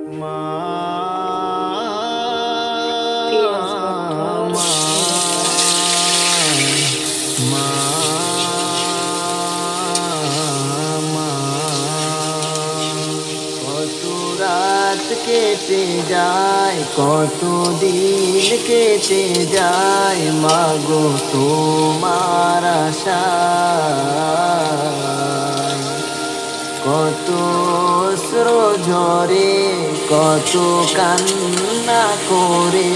মা মা কত রাত কেটে যায়, কত দিন কেটে যায়, মাগো তোমার আশায়। কত অশ্র ঝরে, কত কান্না করে,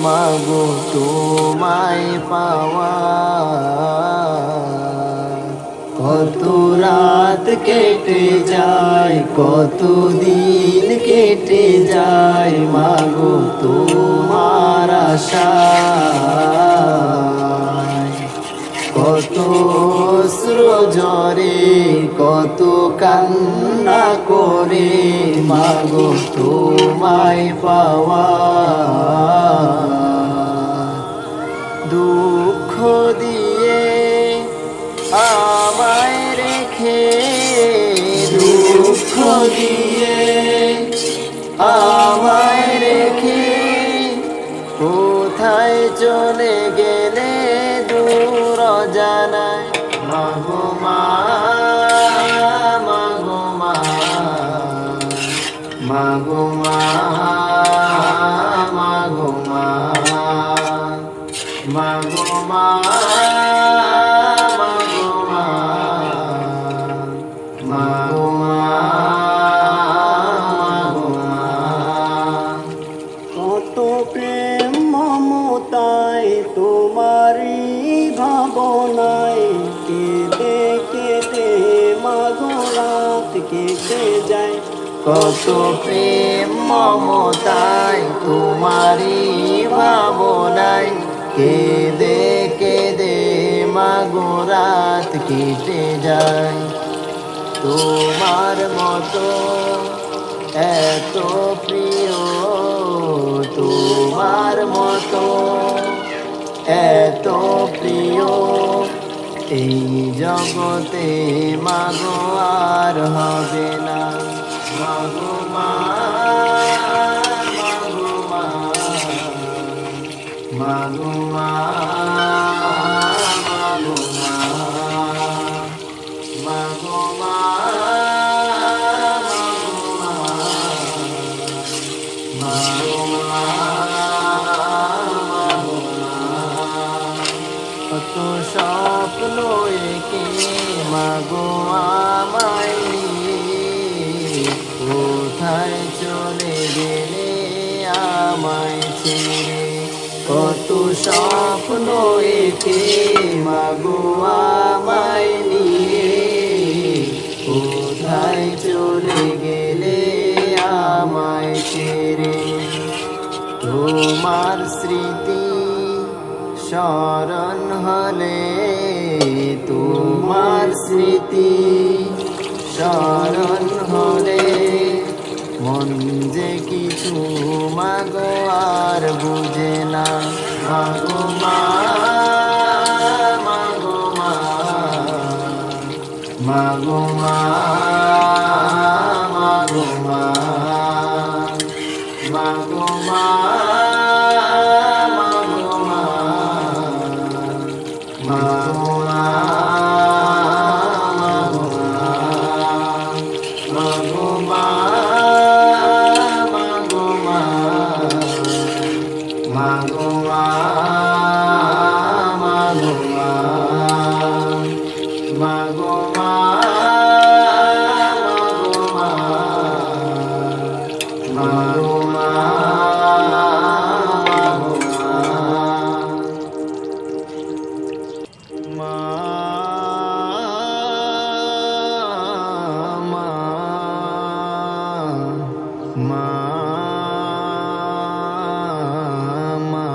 মাগো তোমায় পাওয়া। কত রাত কেটে যায়, কত দিন কেটে যায়, মাগো তোমার আশায়। কত অশ্র ঝরে, কত কান্না করে, মাগো তোমায় পাওয়া। দুঃখ দিয়ে আমায় রেখে, দুঃখ দিয়ে আমায় রেখে, কোথায় চলে গেলে দূর অজানায়। মাগো মা, মাগো মা, মাগো মা, মাগো মা, মাগো মা, মাগো মা, মাগো মা, মাগো মা। কত প্রেম মমতায় তোমারই ভাবনায়, কেঁদে কেঁদে মাগো রাত কেটে যায়। কত প্রেম মমতায় তোমারই ভাবনায়, কেঁদে কেঁদে মাগো রাত কেটে যায়। তোমার মতো এত প্রিয়, তোমার মতো এত প্রিয়, এই জগতে মাগো আর হবে না। মাগো মা, মাগো মা, মাগো মা, মাগো মা, মাগো মা, মাগো মা, মাগো মা। কত স্বপ্ন এঁকে মাগো আমায় নিয়ে, কোথায় চলে গেলে আমায় ছেড়ে। কত স্বপ্ন এঁকে মাগো আমায় নিয়ে, কোথায় চলে গেলে আমায় ছেড়ে। তোমার স্মৃতি স্মরণ হলে, তোমার স্মৃতি স্মরণ হলে, মন যে কিছু মাগো আর বুঝে না। মাগো মা, মাগো মা, মাগো মা, মাগো মা, মাগো মা, মাগো মা, মাগো মা, মাগো মা, মাগো মা, মাগো মা, মাগো মা, মাগো মা, মাগো মা, মাগো মা,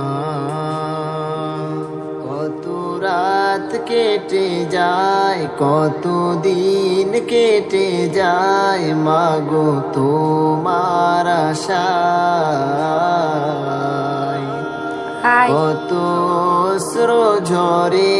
কত রাত কেটে যায়, কত দিন কেটে যায়, মাগো তোমার আশায়। কত অশ্র ঝরে।